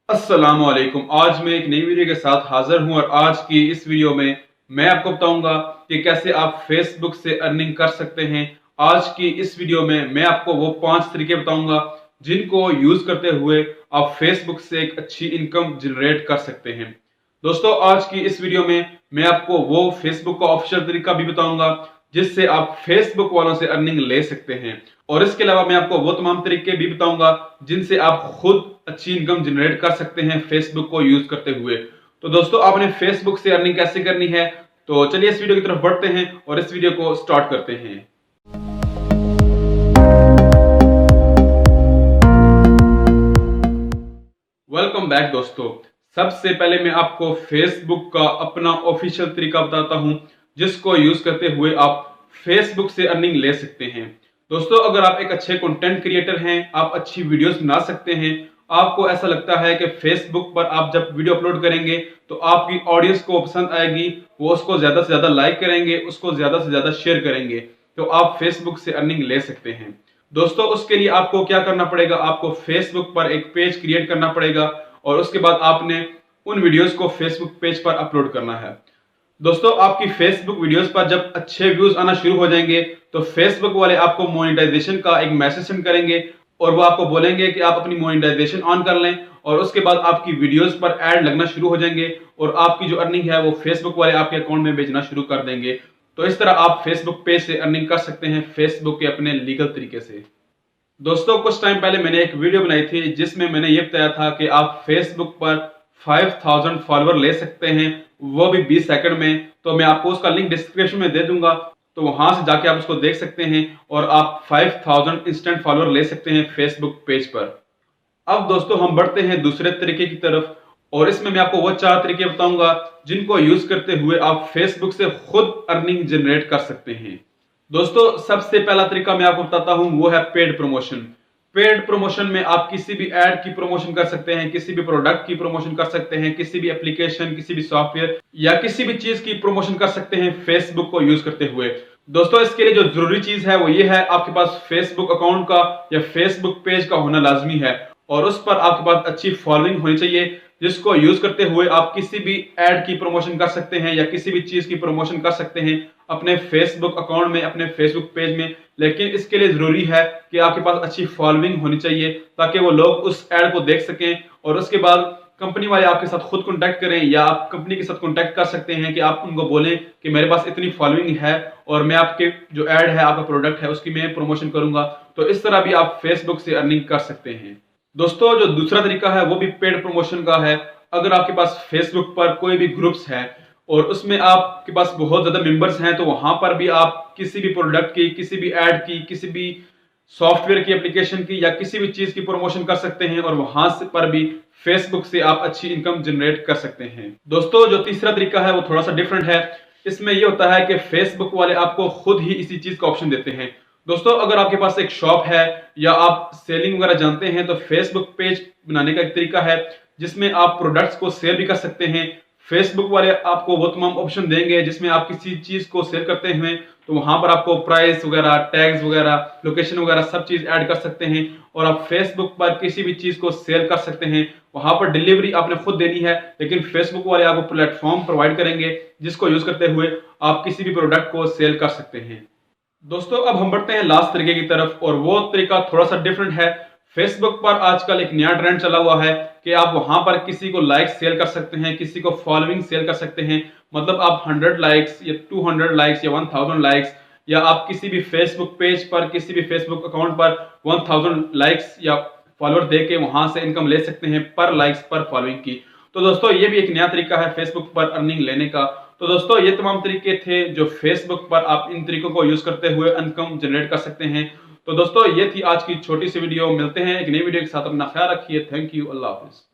अस्सलामुअलैकुम। आज मैं एक नई वीडियो के साथ हाजिर हूं और आज की इस वीडियो में मैं आपको बताऊंगा कि कैसे आप फेसबुक से अर्निंग कर सकते हैं। आज की इस वीडियो में मैं आपको वो 5 तरीके बताऊंगा जिनको यूज करते हुए आप फेसबुक से एक अच्छी इनकम जनरेट कर सकते हैं। दोस्तों, आज की इस वीडियो में मैं आपको वो फेसबुक का ऑफिशियल तरीका भी बताऊंगा जिससे आप फेसबुक वालों से अर्निंग ले सकते हैं, और इसके अलावा मैं आपको वो तमाम तरीके भी बताऊंगा जिनसे आप खुद अच्छी इनकम जनरेट कर सकते हैं फेसबुक को यूज करते हुए। तो दोस्तों, आपने फेसबुक से अर्निंग कैसे करनी है, तो चलिए इस वीडियो की तरफ बढ़ते हैं और इस वीडियो को स्टार्ट करते हैं। वेलकम बैक दोस्तों। सबसे पहले मैं आपको फेसबुक का अपना ऑफिशियल तरीका बताता हूं जिसको यूज करते हुए आप फेसबुक से अर्निंग ले सकते हैं। दोस्तों, अगर आप एक अच्छे कंटेंट क्रिएटर हैं, आप अच्छी वीडियोस बना सकते हैं, आपको ऐसा लगता है कि फेसबुक पर आप जब वीडियो अपलोड करेंगे तो आपकी ऑडियंस को पसंद आएगी, वो उसको ज्यादा से ज्यादा लाइक करेंगे, उसको ज्यादा से ज्यादा शेयर करेंगे, तो आप फेसबुक से अर्निंग ले सकते हैं। दोस्तों, उसके लिए आपको क्या करना पड़ेगा, आपको फेसबुक पर एक पेज क्रिएट करना पड़ेगा और उसके बाद आपने उन वीडियोस को फेसबुक पेज पर अपलोड करना है। दोस्तों, आपकी फेसबुक वीडियोस पर जब अच्छे व्यूज आना शुरू हो जाएंगे तो फेसबुक वाले आपको मोनेटाइजेशन का एक मैसेज सेंड करेंगे और वो आपको बोलेंगे कि आप अपनी मोनेटाइजेशन ऑन कर लें, और उसके बाद आपकी वीडियोस पर ऐड लगना शुरू हो जाएंगे और आपकी जो अर्निंग है वो फेसबुक वाले आपके अकाउंट में भेजना शुरू कर देंगे। तो इस तरह आप फेसबुक पेज से अर्निंग कर सकते हैं फेसबुक के अपने लीगल तरीके से। दोस्तों, कुछ टाइम पहले मैंने एक वीडियो बनाई थी जिसमें मैंने ये बताया था कि आप फेसबुक पर 5000 फॉलोअर ले सकते हैं, वो भी 20 सेकंड में। तो मैं आपको उसका लिंक डिस्क्रिप्शन में दे दूंगा, तो वहां से जाके आप उसको देख सकते हैं और आप 5000 इंस्टेंट फॉलोअर ले सकते हैं फेसबुक पेज पर। अब दोस्तों, हम बढ़ते हैं दूसरे तरीके की तरफ, और इसमें मैं आपको वो 4 तरीके बताऊंगा जिनको यूज करते हुए आप फेसबुक से खुद अर्निंग जनरेट कर सकते हैं। दोस्तों, सबसे पहला तरीका मैं आपको बताता हूं, वो है पेड प्रमोशन। पेड प्रमोशन में आप किसी भी ऐड की प्रमोशन कर सकते हैं, किसी भी प्रोडक्ट की प्रमोशन कर सकते हैं, किसी भी एप्लीकेशन, किसी भी सॉफ्टवेयर या किसी भी चीज की प्रमोशन कर सकते हैं फेसबुक को यूज करते हुए। दोस्तों, इसके लिए जो जरूरी चीज है वो ये है, आपके पास फेसबुक अकाउंट का या फेसबुक पेज का होना लाजमी है और उस पर आपके पास अच्छी फॉलोइंग होनी चाहिए जिसको यूज करते हुए आप किसी भी ऐड की प्रमोशन कर सकते हैं या किसी भी चीज की प्रमोशन कर सकते हैं अपने फेसबुक अकाउंट में, अपने फेसबुक पेज में। लेकिन इसके लिए जरूरी है कि आपके पास अच्छी फॉलोइंग होनी चाहिए ताकि वो लोग उस ऐड को देख सकें और उसके बाद कंपनी वाले आपके साथ खुद कांटेक्ट करें, या आप कंपनी के साथ कांटेक्ट कर सकते हैं कि आप उनको बोलें कि मेरे पास इतनी फॉलोइंग है और मैं आपके जो ऐड है, आपका प्रोडक्ट है, उसकी मैं प्रमोशन करूंगा। तो इस तरह भी आप फेसबुक से अर्निंग कर सकते हैं। दोस्तों, जो दूसरा तरीका है वो भी पेड प्रमोशन का है। अगर आपके पास फेसबुक पर कोई भी ग्रुप्स हैं और उसमें आपके पास बहुत ज्यादा मेंबर्स हैं, तो वहां पर भी आप किसी भी प्रोडक्ट की, किसी भी ऐड की, किसी भी सॉफ्टवेयर की, एप्लीकेशन की या किसी भी चीज की प्रमोशन कर सकते हैं और वहां से पर भी फेसबुक से आप अच्छी इनकम जनरेट कर सकते हैं। दोस्तों, जो तीसरा तरीका है वो थोड़ा सा डिफरेंट है। इसमें यह होता है कि फेसबुक वाले आपको खुद ही इसी चीज का ऑप्शन देते हैं। दोस्तों, अगर आपके पास एक शॉप है या आप सेलिंग वगैरह जानते हैं, तो फेसबुक पेज बनाने का एक तरीका है जिसमें आप प्रोडक्ट्स को सेल भी कर सकते हैं। फेसबुक वाले आपको वो तमाम ऑप्शन देंगे जिसमें आप किसी चीज को सेल करते हैं तो वहां पर आपको प्राइस वगैरह, टैग्स वगैरह, लोकेशन वगैरह सब चीज ऐड कर सकते हैं और आप फेसबुक पर किसी भी चीज को सेल कर सकते हैं। वहां पर डिलीवरी आपने खुद देनी है, लेकिन फेसबुक वाले आपको प्लेटफॉर्म प्रोवाइड करेंगे जिसको यूज करते हुए आप किसी भी प्रोडक्ट को सेल कर सकते हैं। दोस्तों, अब हम बढ़ते हैं लास्ट तरीके की तरफ, और वो तरीका थोड़ा सा डिफरेंट है। फेसबुक पर आजकल एक नया ट्रेंड चला हुआ है कि आप वहां पर किसी को लाइक सेल कर सकते हैं, किसी को फॉलोइंग सेल कर सकते हैं। मतलब आप 100 लाइक्स या 200 लाइक्स या 1000 लाइक्स, या आप किसी भी फेसबुक पेज पर, किसी भी फेसबुक अकाउंट पर 1000 लाइक्स या फॉलोअर देके वहां से इनकम ले सकते हैं पर लाइक्स, पर फॉलोइंग की। तो दोस्तों, ये भी एक नया तरीका है फेसबुक पर अर्निंग लेने का। तो दोस्तों, ये तमाम तरीके थे जो फेसबुक पर आप इन तरीकों को यूज करते हुए इनकम जनरेट कर सकते हैं। तो दोस्तों, ये थी आज की छोटी सी वीडियो। मिलते हैं एक नई वीडियो के साथ। अपना ख्याल रखिए। Thank you. Allah Hafiz.